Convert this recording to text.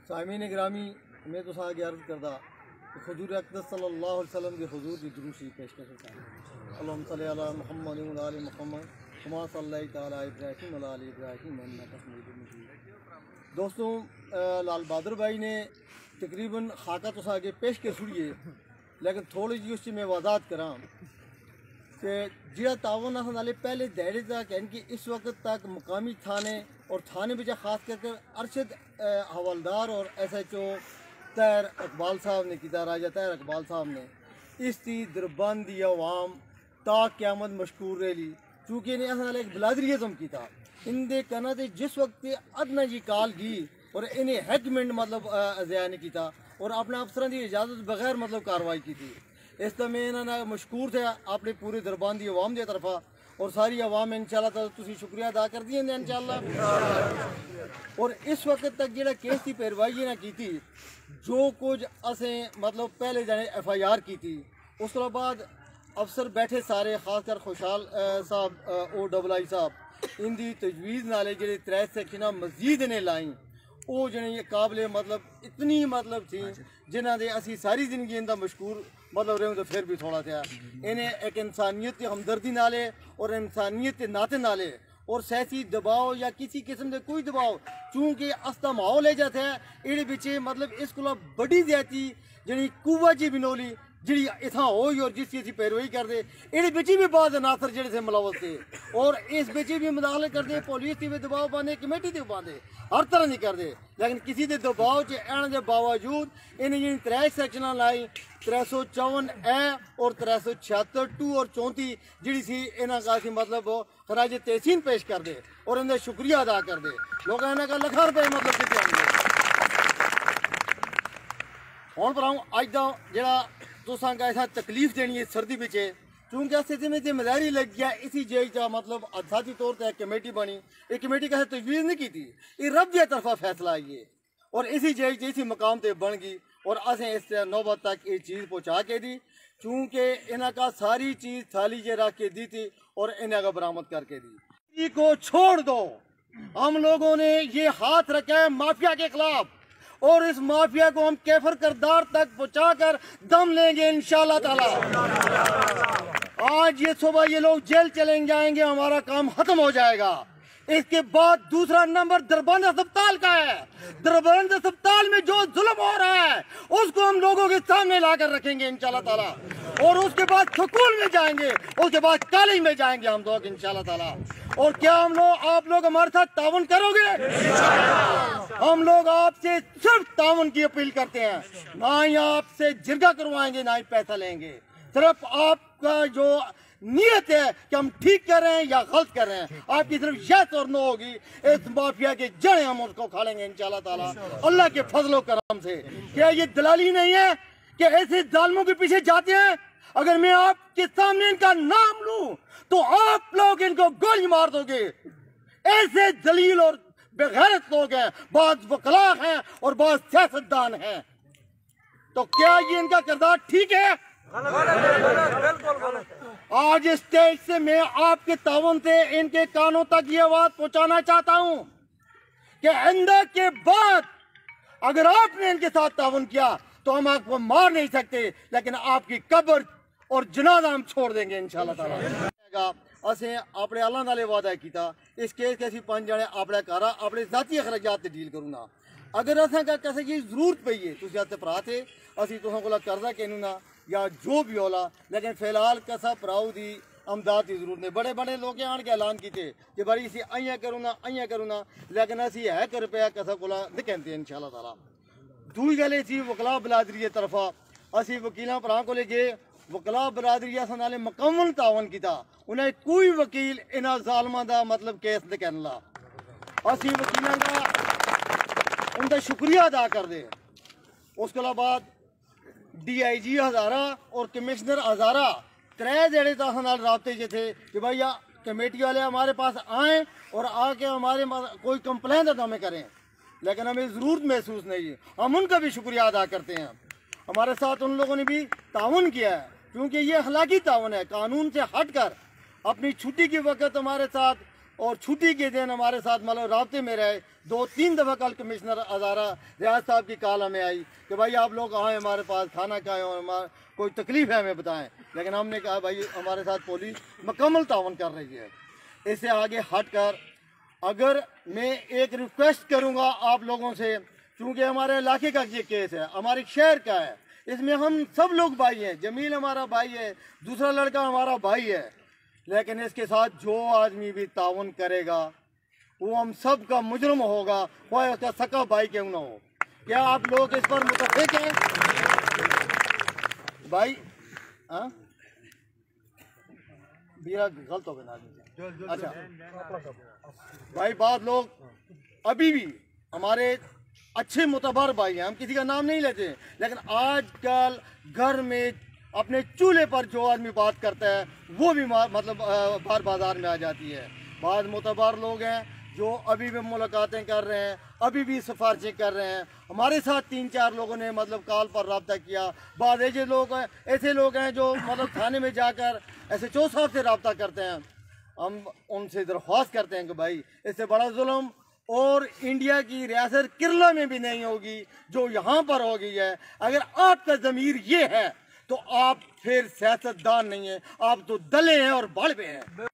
सामीन ग्रामी मैं तो आगे अर्ज करदा कि हुजूर अक़दस सल्लल्लाहु अलैहि वसल्लम के हुजूर की दुरूशी पेशकश है। अल्लाहुम्मा सल्लि अला मुहम्मद व आलि मुहम्मद कमा सल्लैता अला इब्राहीम व आलि इब्राहीम इन्नका हमीदुम मजीद। दोस्तों, लाल बहादुर भाई ने तकरीबन खाका तो आगे पेश के सुनिए, लेकिन थोड़ी जी उससे मैं वजाहत करा कि जिहड़ा तावन अस नाले पहले दहाड़े तक यानी कि इस वक्त तक मुकामी थाने और थाने में खास करके अरशद हवलदार और SHO तैर इकबाल साहब ने किया, राजा तैर इकबाल साहब ने इसकी दरबंदी अवाम ता क़यामत मशकूर रही, चूँकि इन्हें अस नाले एक बिलादरीज़म किया इंदे कहना तो जिस वक्त अदना जी काल गई और इन्हें हैकमेंट मतलब अज़या ने किया और अपने अफसरों की इजाज़त बगैर मतलब कार्रवाई की थी। इस तरह में इन्होंने मशकूर थे अपने पूरे दरबान की अवाम की तरफा और सारी अवाम इंशाल्लाह तो तुसी शुक्रिया अदा कर दिए इंशाल्लाह। और इस वक्त तक जो केस की पैरवाई ना की थी, जो कुछ असें मतलब पहले जाने FIR की थी, उसके बाद अफसर बैठे सारे खासकर खुशहाल साहब OII साहब इनकी तजवीज़ नाले जो 3 सेक्शन मजीद ने लाई वो जने काबिल मतलब इतनी मतलब थी जिन्हों ने असी सारी जिंदगी इनका मशहूर मतलब रहे तो फिर भी थोड़ा था इन्हें एक इंसानियत की हमदर्दी नाले और इंसानियत के नाते नाले और सियासी दबाव या किसी किस्म के कोई दबाव चूँकि अस्ता माहौल है जाता है ये पिछे मतलब इसको बड़ी ज्यादा जी कुवा जी बिनोली जी इतना हो और जिस चीज़ की पैरवी करते ये बिच भी बाद अनासर जोड़े थे मुलवस थे और इस बिच भी मुदाखले करते पुलिस की भी दबाव पाते कमेटी से पाते हर तरह नहीं करते, लेकिन किसी के दबाव च आने के बावजूद इन्हें जी 3 सेक्शन लाई 354A और 376 और 34 जी सी इन्हों का मतलब खराज तहसीन पेश कर दे और इन्हें शुक्रिया अदा कर दे। लोग इन्हों का लाखों रुपये मतलब कितने हूँ पर आऊँ अज का जरा तुसा ऐसा तकलीफ देनी है सर्दी में चूँकि अस्थिति में जिम्मेदारी लग गया इसी जेल का मतलब आजादी तौर पर कमेटी बनी, एक कमेटी का तजवीज़ नहीं की थी, ये रब की तरफा फैसला आई है और इसी जेल इसी मकाम पर बन गई और असें इस नौबत तक ये चीज़ पहुँचा के दी चूँकि इन्हों का सारी चीज़ थाली जे रख के दी थी और इन्हें का बरामद करके दी। को छोड़ दो, हम लोगों ने ये हाथ रखा है माफिया के खिलाफ और इस माफिया को हम कैफर करदार तक पहुंचाकर दम लेंगे इंशाल्लाह ताला। आज ये सुबह ये लोग जेल चलेंगे जाएंगे, हमारा काम खत्म हो जाएगा। इसके बाद दूसरा नंबर दरबंद अस्पताल का है। दरबंद अस्पताल में जो जुल्म हो रहा है उसको हम लोगों के सामने लाकर रखेंगे इंशाल्लाह ताला और उसके बाद स्कूल में जाएंगे, उसके बाद कॉलेज में जाएंगे हम लोग इंशाल्लाह ताला। और क्या आप लोग हमारे साथ ताउन करोगे? हम लोग आपसे सिर्फ ताउन की अपील करते हैं, ना ही आपसे जिरगा करवाएंगे ना ही पैसा लेंगे। सिर्फ आपका जो नियत है कि हम ठीक कर रहे हैं या गलत कर रहे हैं, आपकी सिर्फ यस और नो होगी, इस माफिया के जड़ें हम उसको खा लेंगे इंशाल्लाह ताला अल्लाह के फजलो करम से। क्या ये दलाली नहीं है कि ऐसे जालिमों के पीछे जाते हैं? अगर मैं आपके सामने इनका नाम लूं तो आप लोग इनको गोली मार दोगे। ऐसे दलील और बेगैरत लोग हैं, बाद वकला हैं और बाद सियासतदान हैं। तो क्या ये इनका किरदार ठीक है? आज स्टेज से मैं आपके तावन से इनके कानों तक ये आवाज पहुंचाना चाहता हूं कि आइंदा के बाद अगर आपने इनके साथ तावन किया तो हम आपको मार नहीं सकते, लेकिन आपकी कब्र और जनाजा हम छोड़ देंगे इंशाल्लाह ताला। असें अपने अल्लाह नाले वादा किया इस केस के असी 5 जने अपने घर अपने जाती अखराजात से डील करूँ ना। अगर असें किसी की जरूरत पई है तुम हथ भरा थे असी तुसों को कर्जा कहनू ना या जो भी होला, लेकिन फिलहाल कसा भराऊ की अमदाद की जरूरत नहीं। बड़े बड़े लोग आन के ऐलान किए कि भाई इसी अं करूँ ना, लेकिन असी है कर रुपया कसा को नहीं कहते इंशाल्लाह ताला। दूई गल सी वकला बरादरी की तरफा असी वकीलों भरा को गए, वकला बरादरी नाले मुकम्मल तावन किया, उन्हें कोई वकील इन्होंने जालमा का मतलब केस नहीं कहने ला। असी वकीलों का उनका शुक्रिया अदा कर दे। उसके बाद DIG हज़ारा और कमिश्नर हज़ारा 3 जड़े रबते जे थे कि भाई कमेटी वाले हमारे पास आएँ और आके हमारे कोई कंप्लेन हमें करें, लेकिन हमें ज़रूरत महसूस नहीं है। हम उनका भी शुक्रिया अदा करते हैं। हमारे साथ उन लोगों ने भी ताउन किया है क्योंकि ये अखलाकी ताउन है, कानून से हट कर अपनी छुट्टी के वक्त हमारे साथ और छुट्टी के दिन हमारे साथ मतलब राब्ते में रहे। 2-3 दफ़ा कल कमिश्नर हज़ारा रियाज साहब की कॉल हमें आई कि भाई आप लोग आएँ हमारे पास, खाना खाएँ और हमारा कोई तकलीफ़ है हमें बताएं। लेकिन हमने कहा भाई हमारे साथ पुलिस मुकम्मल तावन कर रही है। इससे आगे हट कर अगर मैं एक रिक्वेस्ट करूँगा आप लोगों से, क्योंकि हमारे इलाके का ये केस है, हमारे शहर का है, इसमें हम सब लोग भाई हैं। जमील हमारा भाई है, दूसरा लड़का हमारा भाई है, लेकिन इसके साथ जो आदमी भी तावन करेगा वो हम सब का मुजरम होगा, कोई उसका सका भाई क्यों ना हो। क्या आप लोग इस पर मुतफिक हैं भाई? हाँ बीरा गलत हो गया ना। अच्छा भाई, बात लोग अभी भी हमारे अच्छे मुतबर भाई हैं, हम किसी का नाम नहीं लेते, लेकिन आजकल घर में अपने चूल्हे पर जो आदमी बात करता है वो भी मतलब बार बाजार में आ जाती है। बाद मुतबर लोग हैं जो अभी भी मुलाकातें कर रहे हैं, अभी भी सिफारिशें कर रहे हैं। हमारे साथ 3-4 लोगों ने मतलब कॉल पर रब्ता किया। बाद ऐसे लोग हैं जो मतलब थाने में जाकर SHO साहब से रब्ता करते हैं। हम उनसे दरख्वास्त करते हैं कि भाई इससे बड़ा जुल्म और इंडिया की रियासत केरला में भी नहीं होगी जो यहाँ पर हो गई है। अगर आपका ज़मीर ये है तो आप फिर सियासतदान नहीं है, आप तो दले हैं और बड़वे हैं।